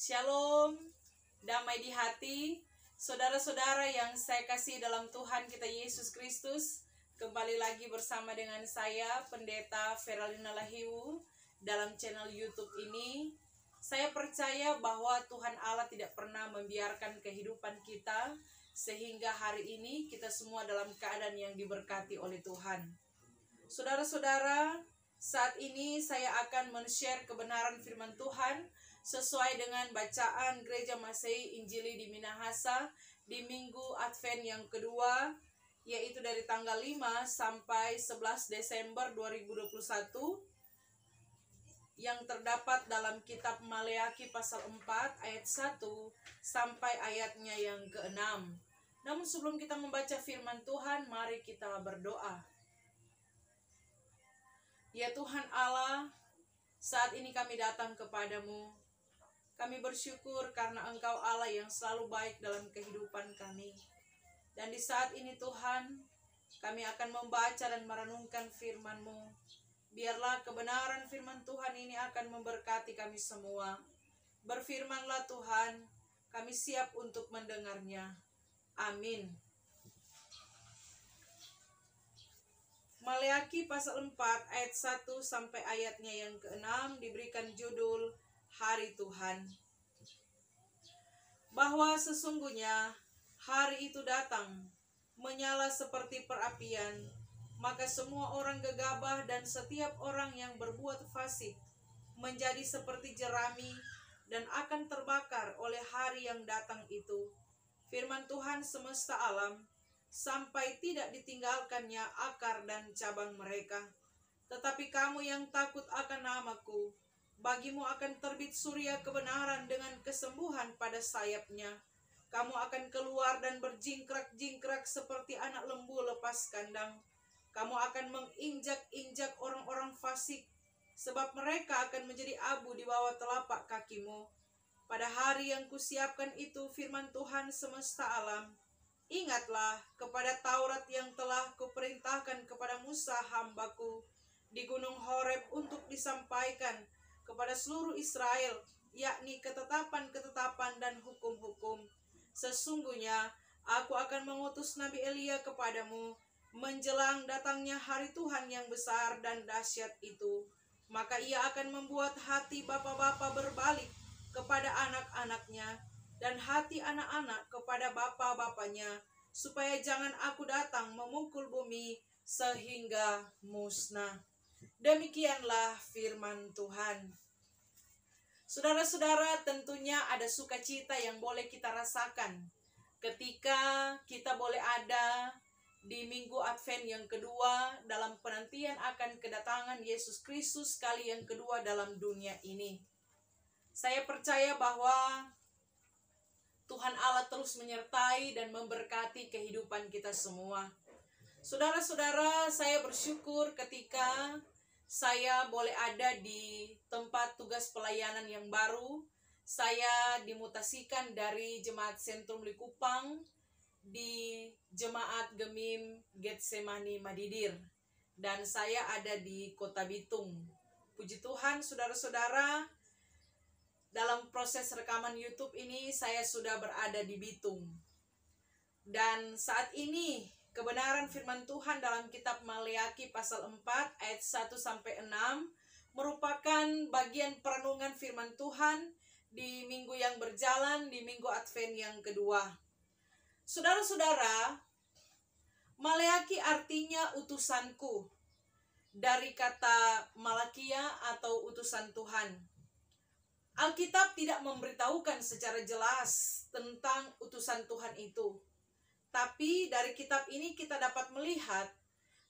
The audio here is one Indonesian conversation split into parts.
Shalom, damai di hati, saudara-saudara yang saya kasih dalam Tuhan kita Yesus Kristus. Kembali lagi bersama dengan saya, Pendeta Feralina Lahiwu, dalam channel YouTube ini. Saya percaya bahwa Tuhan Allah tidak pernah membiarkan kehidupan kita, sehingga hari ini kita semua dalam keadaan yang diberkati oleh Tuhan. Saudara-saudara, saat ini saya akan men-share kebenaran firman Tuhan sesuai dengan bacaan Gereja Masehi Injili di Minahasa di Minggu Advent yang kedua, yaitu dari tanggal 5 sampai 11 Desember 2021 yang terdapat dalam kitab Maleakhi pasal 4 ayat 1 sampai ayatnya yang ke-6. Namun sebelum kita membaca firman Tuhan, mari kita berdoa. Ya Tuhan Allah, saat ini kami datang kepadamu. Kami bersyukur karena Engkau Allah yang selalu baik dalam kehidupan kami. Dan di saat ini Tuhan, kami akan membaca dan merenungkan firman-Mu. Biarlah kebenaran firman Tuhan ini akan memberkati kami semua. Berfirmanlah Tuhan, kami siap untuk mendengarnya. Amin. Maleakhi pasal 4 ayat 1 sampai ayatnya yang ke-6 diberikan judul Hari Tuhan. Bahwa sesungguhnya hari itu datang, menyala seperti perapian, maka semua orang gegabah dan setiap orang yang berbuat fasik menjadi seperti jerami dan akan terbakar oleh hari yang datang itu. Firman Tuhan semesta alam, sampai tidak ditinggalkannya akar dan cabang mereka. Tetapi kamu yang takut akan namaku, bagimu akan terbit surya kebenaran dengan kesembuhan pada sayapnya. Kamu akan keluar dan berjingkrak-jingkrak seperti anak lembu lepas kandang. Kamu akan menginjak-injak orang-orang fasik, sebab mereka akan menjadi abu di bawah telapak kakimu. Pada hari yang kusiapkan itu, firman Tuhan semesta alam, ingatlah kepada Taurat yang telah kuperintahkan kepada Musa hambaku di gunung Horeb untuk disampaikan kepada seluruh Israel, yakni ketetapan-ketetapan dan hukum-hukum. Sesungguhnya aku akan mengutus Nabi Elia kepadamu menjelang datangnya hari Tuhan yang besar dan dahsyat itu. Maka ia akan membuat hati bapa-bapa berbalik kepada anak-anaknya dan hati anak-anak kepada bapa-bapanya, supaya jangan aku datang memukul bumi sehingga musnah. Demikianlah firman Tuhan. Saudara-saudara, tentunya ada sukacita yang boleh kita rasakan ketika kita boleh ada di Minggu Advent yang kedua dalam penantian akan kedatangan Yesus Kristus kali yang kedua dalam dunia ini. Saya percaya bahwa Tuhan Allah terus menyertai dan memberkati kehidupan kita semua. Saudara-saudara, saya bersyukur ketika saya boleh ada di tempat tugas pelayanan yang baru. Saya dimutasikan dari Jemaat Sentrum Likupang di Jemaat Gemim Getsemani Madidir. Dan saya ada di Kota Bitung. Puji Tuhan, saudara-saudara, dalam proses rekaman YouTube ini saya sudah berada di Bitung. Dan saat ini kebenaran firman Tuhan dalam kitab Maleakhi pasal 4 ayat 1 sampai 6 merupakan bagian perenungan firman Tuhan di minggu yang berjalan, di Minggu Advent yang kedua. Saudara-saudara, Maleakhi artinya utusanku, dari kata Malakia atau utusan Tuhan. Alkitab tidak memberitahukan secara jelas tentang utusan Tuhan itu. Tapi dari kitab ini kita dapat melihat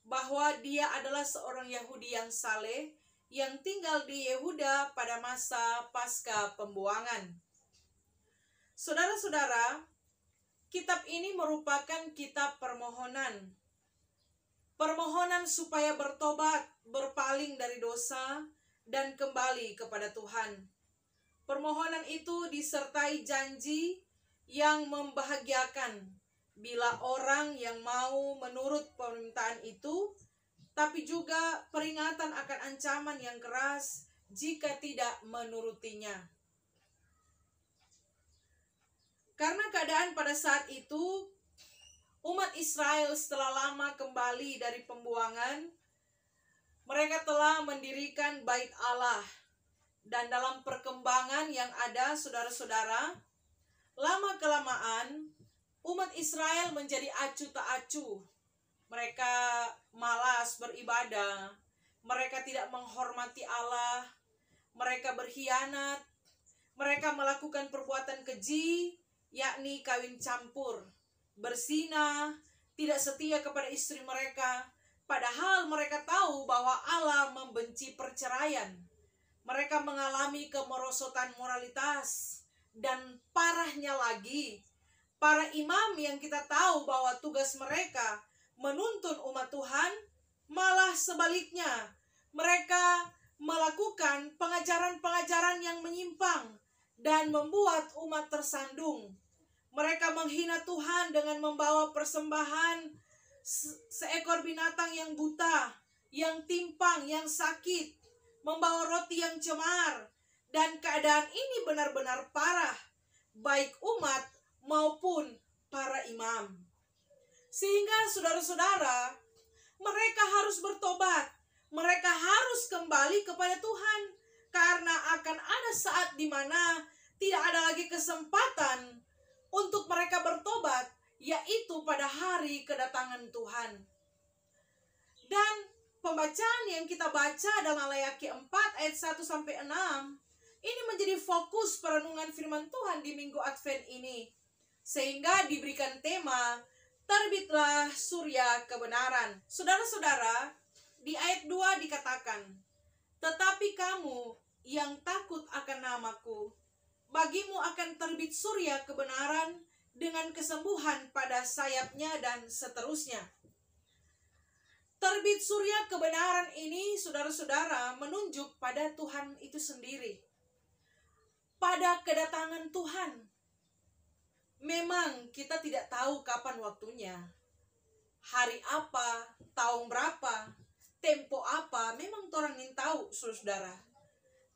bahwa dia adalah seorang Yahudi yang saleh yang tinggal di Yehuda pada masa pasca pembuangan. Saudara-saudara, kitab ini merupakan kitab permohonan. Permohonan supaya bertobat, berpaling dari dosa, dan kembali kepada Tuhan. Permohonan itu disertai janji yang membahagiakan bila orang yang mau menurut permintaan itu, tapi juga peringatan akan ancaman yang keras jika tidak menurutinya. Karena keadaan pada saat itu, umat Israel setelah lama kembali dari pembuangan, mereka telah mendirikan bait Allah. Dan dalam perkembangan yang ada, saudara-saudara, lama-kelamaan umat Israel menjadi acuh tak acuh. Mereka malas beribadah, mereka tidak menghormati Allah, mereka berkhianat, mereka melakukan perbuatan keji, yakni kawin campur, berzina, tidak setia kepada istri mereka, padahal mereka tahu bahwa Allah membenci perceraian. Mereka mengalami kemerosotan moralitas, dan parahnya lagi, para imam yang kita tahu bahwa tugas mereka menuntun umat Tuhan, malah sebaliknya, mereka melakukan pengajaran-pengajaran yang menyimpang dan membuat umat tersandung. Mereka menghina Tuhan dengan membawa persembahan seekor binatang yang buta, yang timpang, yang sakit, membawa roti yang cemar, dan keadaan ini benar-benar parah, baik umat maupun para imam. Sehingga saudara-saudara, mereka harus bertobat, mereka harus kembali kepada Tuhan, karena akan ada saat di mana tidak ada lagi kesempatan untuk mereka bertobat, yaitu pada hari kedatangan Tuhan. Dan pembacaan yang kita baca dalam Maleakhi 4 ayat 1-6 ini menjadi fokus perenungan firman Tuhan di Minggu Advent ini, sehingga diberikan tema terbitlah surya kebenaran. Saudara-saudara, di ayat 2 dikatakan, tetapi kamu yang takut akan namaku, bagimu akan terbit surya kebenaran dengan kesembuhan pada sayapnya, dan seterusnya. Terbit surya kebenaran ini, saudara-saudara, menunjuk pada Tuhan itu sendiri, pada kedatangan Tuhan. Memang kita tidak tahu kapan waktunya, hari apa, tahun berapa, tempo apa, memang orang ingin tahu, saudara.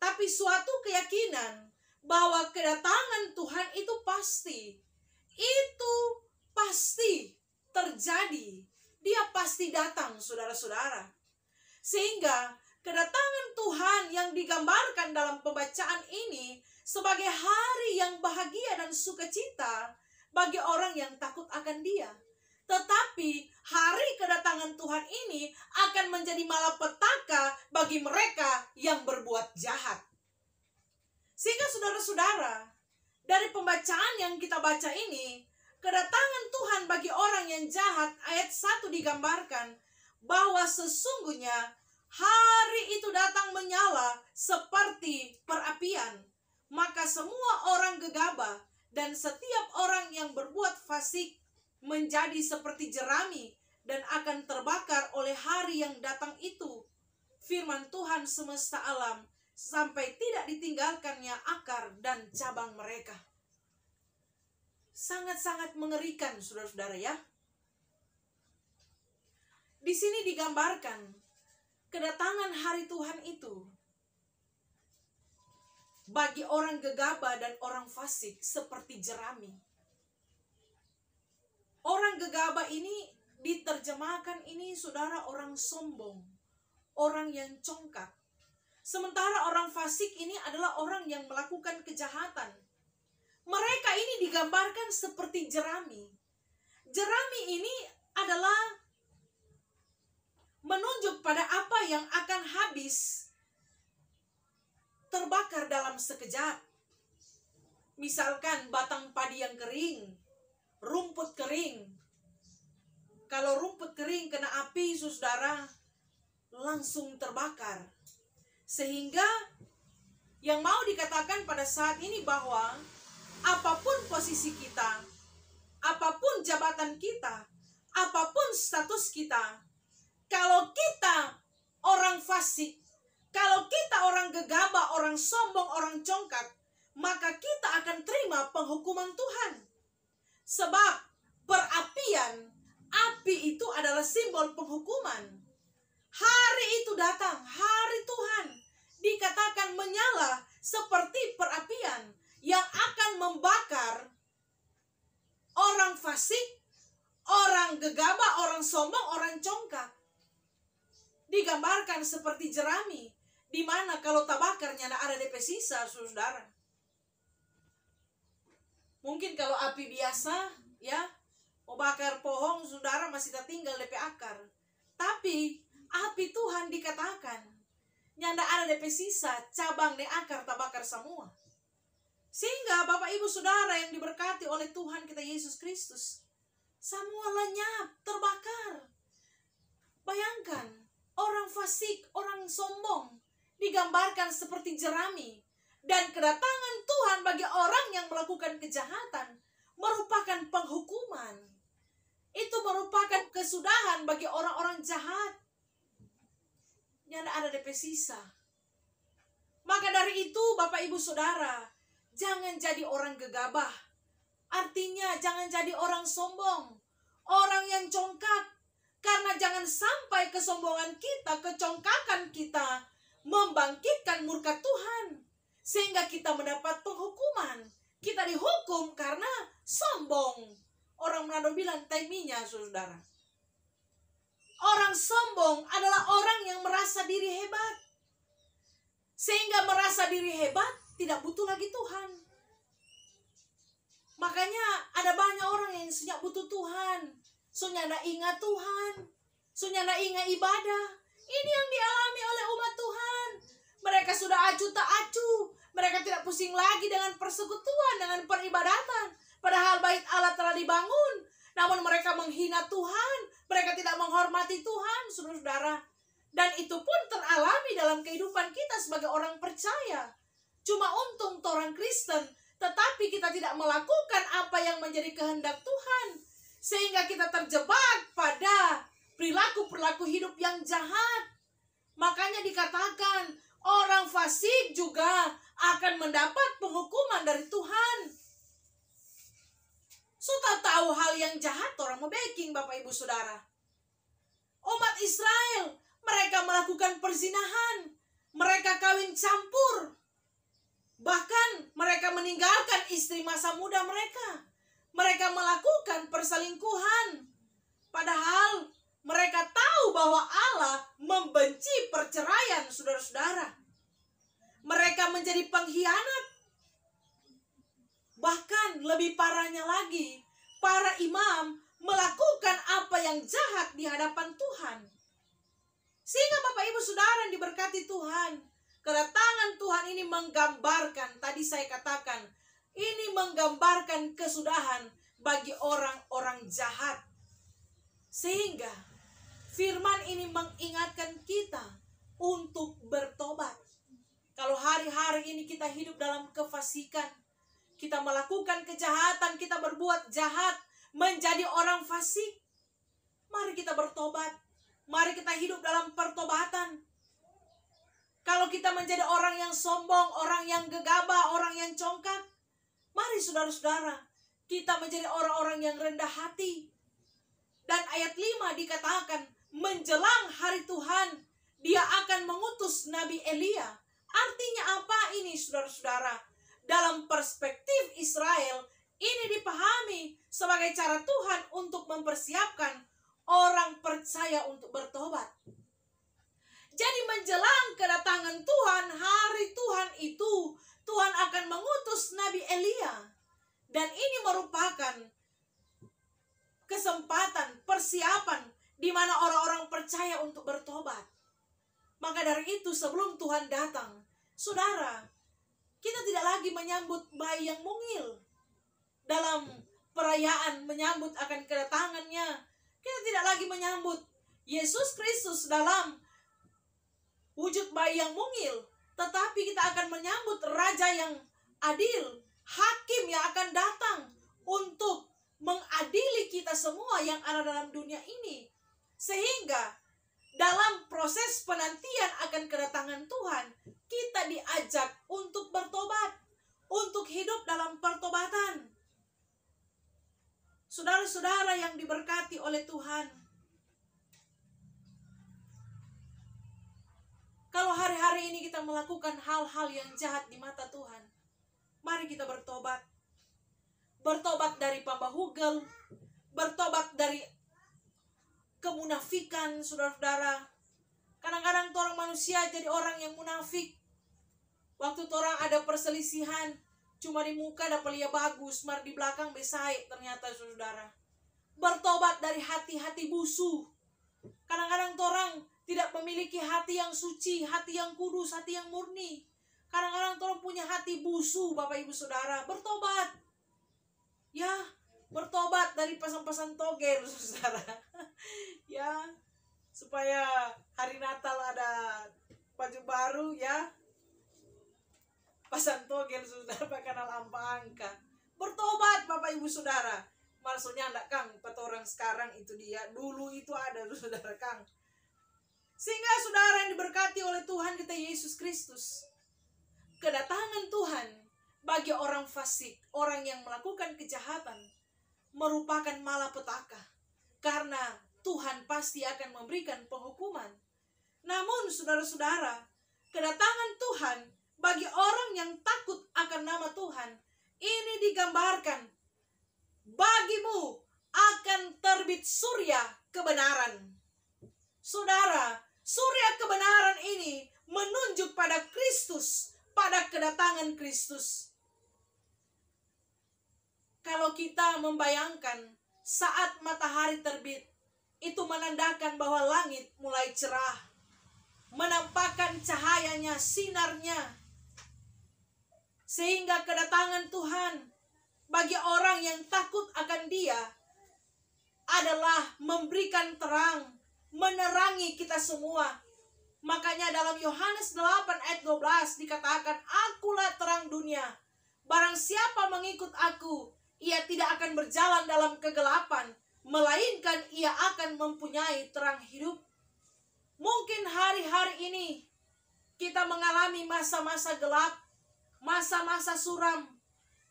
Tapi suatu keyakinan bahwa kedatangan Tuhan itu pasti terjadi. Dia pasti datang, saudara-saudara. Sehingga kedatangan Tuhan yang digambarkan dalam pembacaan ini sebagai hari yang bahagia dan sukacita bagi orang yang takut akan Dia. Tetapi hari kedatangan Tuhan ini akan menjadi malapetaka bagi mereka yang berbuat jahat. Sehingga saudara-saudara, dari pembacaan yang kita baca ini, kedatangan Tuhan bagi orang yang jahat, ayat 1 digambarkan bahwa sesungguhnya hari itu datang menyala seperti perapian. Maka semua orang gegabah dan setiap orang yang berbuat fasik menjadi seperti jerami dan akan terbakar oleh hari yang datang itu. Firman Tuhan semesta alam, sampai tidak ditinggalkannya akar dan cabang mereka. Sangat-sangat mengerikan, saudara-saudara ya. Di sini digambarkan kedatangan hari Tuhan itu bagi orang gegabah dan orang fasik seperti jerami. Orang gegabah ini diterjemahkan ini, saudara, orang sombong, orang yang congkak. Sementara orang fasik ini adalah orang yang melakukan kejahatan. Mereka ini digambarkan seperti jerami. Jerami ini adalah menunjuk pada apa yang akan habis, terbakar dalam sekejap. Misalkan batang padi yang kering, rumput kering. Kalau rumput kering kena api, saudara, langsung terbakar. Sehingga yang mau dikatakan pada saat ini bahwa apapun posisi kita, apapun jabatan kita, apapun status kita, kalau kita orang fasik, kalau kita orang gegabah, orang sombong, orang congkak, maka kita akan terima penghukuman Tuhan. Sebab perapian, api itu adalah simbol penghukuman. Hari itu datang, hari Tuhan, dikatakan menyala seperti perapian yang akan membakar fasik, orang gegabah, orang sombong, orang congkak. Digambarkan seperti jerami, di mana kalau tabakarnya ada DP sisa, saudara. Mungkin kalau api biasa, ya, mau bakar pohon, saudara masih tertinggal DP akar. Tapi api Tuhan dikatakan, nyanda ada DP sisa, cabang de akar tabakar semua. Sehingga Bapak Ibu Saudara yang diberkati oleh Tuhan kita Yesus Kristus, semua lenyap, terbakar. Bayangkan, orang fasik, orang sombong, digambarkan seperti jerami. Dan kedatangan Tuhan bagi orang yang melakukan kejahatan merupakan penghukuman. Itu merupakan kesudahan bagi orang-orang jahat. Nyanda ada DP sisa. Maka dari itu Bapak Ibu Saudara, jangan jadi orang gegabah. Artinya jangan jadi orang sombong, orang yang congkak. Karena jangan sampai kesombongan kita, kecongkakan kita membangkitkan murka Tuhan. Sehingga kita mendapat penghukuman. Kita dihukum karena sombong. Orang Manado bilang taiminya, saudara. Orang sombong adalah orang yang merasa diri hebat. Sehingga merasa diri hebat, tidak butuh lagi Tuhan. Makanya ada banyak orang yang sudah butuh Tuhan. Sunyanda ingat Tuhan. Sunyanda ingat ibadah. Ini yang dialami oleh umat Tuhan. Mereka sudah acuh tak acuh. Mereka tidak pusing lagi dengan persekutuan, dengan peribadatan. Padahal bait Allah telah dibangun. Namun mereka menghina Tuhan. Mereka tidak menghormati Tuhan, saudara-saudara. Dan itu pun teralami dalam kehidupan kita sebagai orang percaya. Cuma untung orang Kristen, tetapi kita tidak melakukan apa yang menjadi kehendak Tuhan. Sehingga kita terjebak pada perilaku-perilaku hidup yang jahat. Makanya dikatakan, orang fasik juga akan mendapat penghukuman dari Tuhan. Sudah tahu hal yang jahat, orang mau baking Bapak Ibu Saudara. Umat Israel, mereka melakukan perzinahan. Mereka kawin campur. Bahkan mereka meninggalkan istri masa muda mereka. Mereka melakukan perselingkuhan. Padahal mereka tahu bahwa Allah membenci perceraian, saudara-saudara. Mereka menjadi pengkhianat. Bahkan lebih parahnya lagi, para imam melakukan apa yang jahat di hadapan Tuhan. Sehingga Bapak Ibu Saudara yang diberkati Tuhan, kedatangan Tuhan ini menggambarkan, tadi saya katakan, ini menggambarkan kesudahan bagi orang-orang jahat. Sehingga firman ini mengingatkan kita untuk bertobat. Kalau hari-hari ini kita hidup dalam kefasikan, kita melakukan kejahatan, kita berbuat jahat, menjadi orang fasik, mari kita bertobat. Mari kita hidup dalam pertobatan. Kalau kita menjadi orang yang sombong, orang yang gegabah, orang yang congkak, mari saudara-saudara, kita menjadi orang-orang yang rendah hati. Dan ayat 5 dikatakan, menjelang hari Tuhan, Dia akan mengutus Nabi Elia. Artinya apa ini, saudara-saudara? Dalam perspektif Israel, ini dipahami sebagai cara Tuhan untuk mempersiapkan orang percaya untuk bertobat. Jadi menjelang kedatangan Tuhan, hari Tuhan itu, Tuhan akan mengutus Nabi Elia. Dan ini merupakan kesempatan, persiapan, di mana orang-orang percaya untuk bertobat. Maka dari itu sebelum Tuhan datang, saudara, kita tidak lagi menyambut bayi yang mungil. Dalam perayaan menyambut akan kedatangannya, kita tidak lagi menyambut Yesus Kristus dalam wujud bayi yang mungil. Tetapi kita akan menyambut Raja yang adil, Hakim yang akan datang untuk mengadili kita semua yang ada dalam dunia ini. Sehingga dalam proses penantian akan kedatangan Tuhan, kita diajak untuk bertobat, untuk hidup dalam pertobatan. Saudara-saudara yang diberkati oleh Tuhan, kalau hari-hari ini kita melakukan hal-hal yang jahat di mata Tuhan, mari kita bertobat. Bertobat dari pambahugel, bertobat dari kemunafikan, saudara-saudara. Kadang-kadang orang manusia jadi orang yang munafik. Waktu orang ada perselisihan, cuma di muka dapat lihat bagus, mar di belakang besai ternyata, saudara. Bertobat dari hati-hati busu. Kadang-kadang orang tidak memiliki hati yang suci, hati yang kudus, hati yang murni. Kadang-kadang orang punya hati busu, Bapak Ibu Saudara. Bertobat. Ya, bertobat dari pesan-pesan togel, saudara. Ya, supaya hari Natal ada baju baru, ya. Pesan togel, saudara, pakai lampa angka. Bertobat, Bapak Ibu Saudara. Maksudnya enggak, Kang, pada orang sekarang itu dia. Dulu itu ada, saudara, Kang. Sehingga saudara yang diberkati oleh Tuhan kita Yesus Kristus, kedatangan Tuhan bagi orang fasik, orang yang melakukan kejahatan, merupakan malapetaka. Karena Tuhan pasti akan memberikan penghukuman. Namun saudara-saudara, kedatangan Tuhan bagi orang yang takut akan nama Tuhan, ini digambarkan, bagimu akan terbit surya kebenaran. Saudara, surya kebenaran ini menunjuk pada Kristus, pada kedatangan Kristus. Kalau kita membayangkan saat matahari terbit, itu menandakan bahwa langit mulai cerah, menampakkan cahayanya, sinarnya. Sehingga kedatangan Tuhan bagi orang yang takut akan Dia adalah memberikan terang, menerangi kita semua. Makanya dalam Yohanes 8 ayat 12 dikatakan, akulah terang dunia. Barang siapa mengikut aku, ia tidak akan berjalan dalam kegelapan, melainkan ia akan mempunyai terang hidup. Mungkin hari-hari ini kita mengalami masa-masa gelap, masa-masa suram.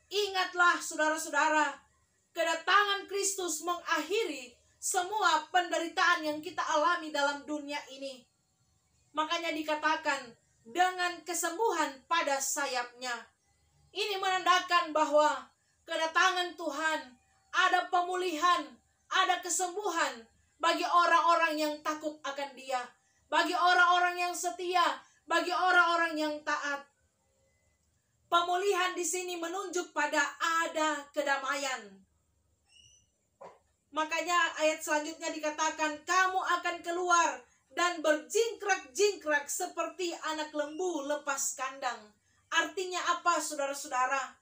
Ingatlah saudara-saudara, kedatangan Kristus mengakhiri semua penderitaan yang kita alami dalam dunia ini. Makanya dikatakan, dengan kesembuhan pada sayapnya. Ini menandakan bahwa kedatangan Tuhan, ada pemulihan, ada kesembuhan bagi orang-orang yang takut akan Dia, bagi orang-orang yang setia, bagi orang-orang yang taat. Pemulihan di sini menunjuk pada ada kedamaian. Makanya ayat selanjutnya dikatakan, kamu akan keluar dan berjingkrak-jingkrak seperti anak lembu lepas kandang. Artinya apa, saudara-saudara?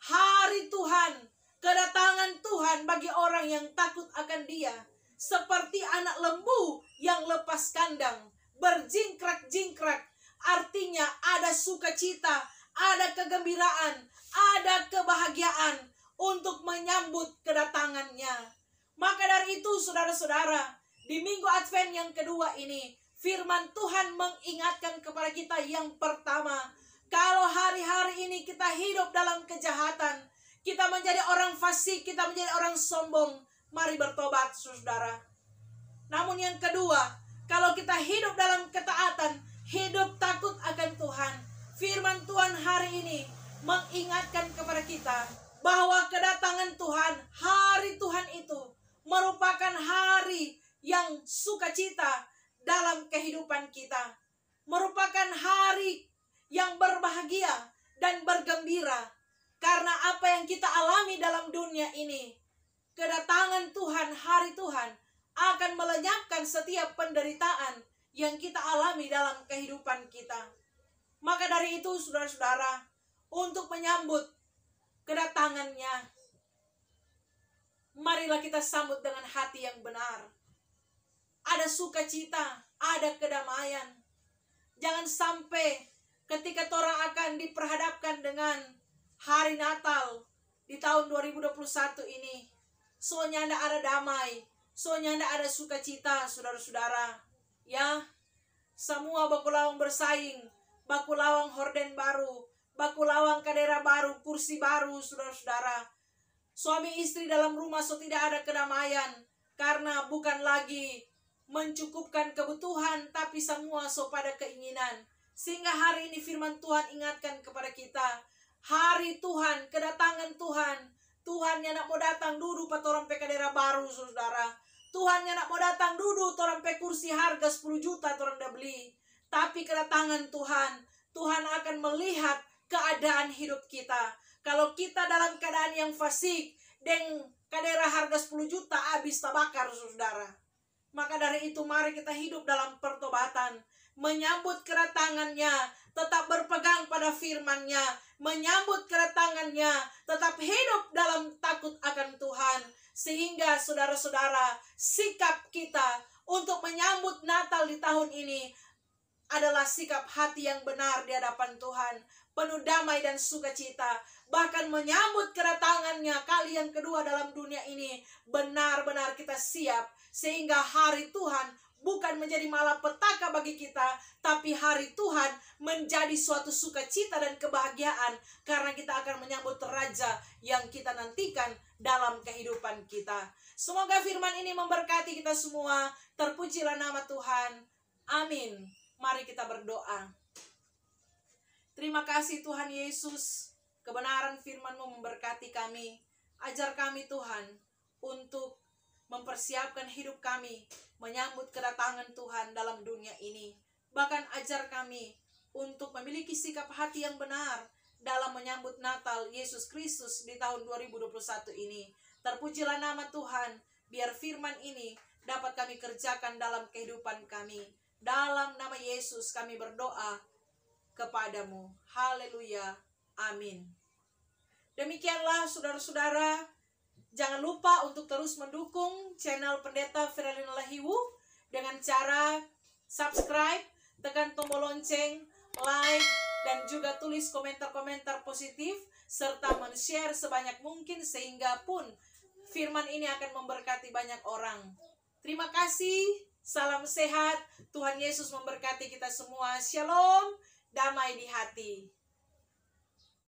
Hari Tuhan, kedatangan Tuhan bagi orang yang takut akan Dia, seperti anak lembu yang lepas kandang, berjingkrak-jingkrak. Artinya ada sukacita, ada kegembiraan, ada kebahagiaan untuk menyambut kedatangannya. Maka dari itu saudara-saudara, di Minggu Advent yang kedua ini, firman Tuhan mengingatkan kepada kita yang pertama, kalau hari-hari ini kita hidup dalam kejahatan, kita menjadi orang fasik, kita menjadi orang sombong, mari bertobat, saudara. Namun yang kedua, kalau kita hidup dalam ketaatan, hidup takut akan Tuhan, firman Tuhan hari ini mengingatkan kepada kita bahwa kedatangan Tuhan, hari Tuhan itu merupakan hari yang sukacita dalam kehidupan kita, merupakan hari yang berbahagia dan bergembira. Karena apa yang kita alami dalam dunia ini, kedatangan Tuhan, hari Tuhan akan melenyapkan setiap penderitaan yang kita alami dalam kehidupan kita. Maka dari itu saudara-saudara, untuk menyambut kedatangannya, marilah kita sambut dengan hati yang benar. Ada sukacita, ada kedamaian. Jangan sampai ketika orang akan diperhadapkan dengan hari Natal di tahun 2021 ini, soalnya tidak ada damai, soalnya tidak ada sukacita, saudara-saudara. Ya, semua baku lawang bersaing, baku lawang horden baru, baku lawang kadera baru, kursi baru, saudara-saudara. Suami istri dalam rumah so tidak ada kedamaian, karena bukan lagi mencukupkan kebutuhan, tapi semua so pada keinginan. Sehingga hari ini firman Tuhan ingatkan kepada kita, hari Tuhan, kedatangan Tuhan Tuhan yang nak mau datang duduk pa torang pe daerah baru, saudara. Tuhan yang nak mau datang duduk torang pe kursi harga 10 juta torang dah beli. Tapi kedatangan Tuhan akan melihat keadaan hidup kita. Kalau kita dalam keadaan yang fasik, deng daerah harga 10 juta habis tabakar, saudara. Maka dari itu mari kita hidup dalam pertobatan, menyambut kedatangannya, tetap berpegang pada firman-Nya, menyambut kedatangannya, tetap hidup dalam takut akan Tuhan. Sehingga saudara-saudara, sikap kita untuk menyambut Natal di tahun ini adalah sikap hati yang benar di hadapan Tuhan, penuh damai dan sukacita. Bahkan menyambut kedatangannya kali yang kedua dalam dunia ini, benar-benar kita siap, sehingga hari Tuhan bukan menjadi malapetaka bagi kita, tapi hari Tuhan menjadi suatu sukacita dan kebahagiaan, karena kita akan menyambut Raja yang kita nantikan dalam kehidupan kita. Semoga firman ini memberkati kita semua. Terpujilah nama Tuhan. Amin. Mari kita berdoa. Terima kasih Tuhan Yesus, kebenaran firman-Mu memberkati kami. Ajar kami Tuhan untuk mempersiapkan hidup kami menyambut kedatangan Tuhan dalam dunia ini. Bahkan ajar kami untuk memiliki sikap hati yang benar dalam menyambut Natal Yesus Kristus di tahun 2021 ini. Terpujilah nama Tuhan, biar firman ini dapat kami kerjakan dalam kehidupan kami. Dalam nama Yesus kami berdoa kepadamu. Haleluya. Amin. Demikianlah saudara-saudara, jangan lupa untuk terus mendukung channel Pendeta Firalina Lahiwu dengan cara subscribe, tekan tombol lonceng, like, dan juga tulis komentar-komentar positif, serta men-share sebanyak mungkin sehingga pun firman ini akan memberkati banyak orang. Terima kasih, salam sehat, Tuhan Yesus memberkati kita semua. Shalom, damai di hati.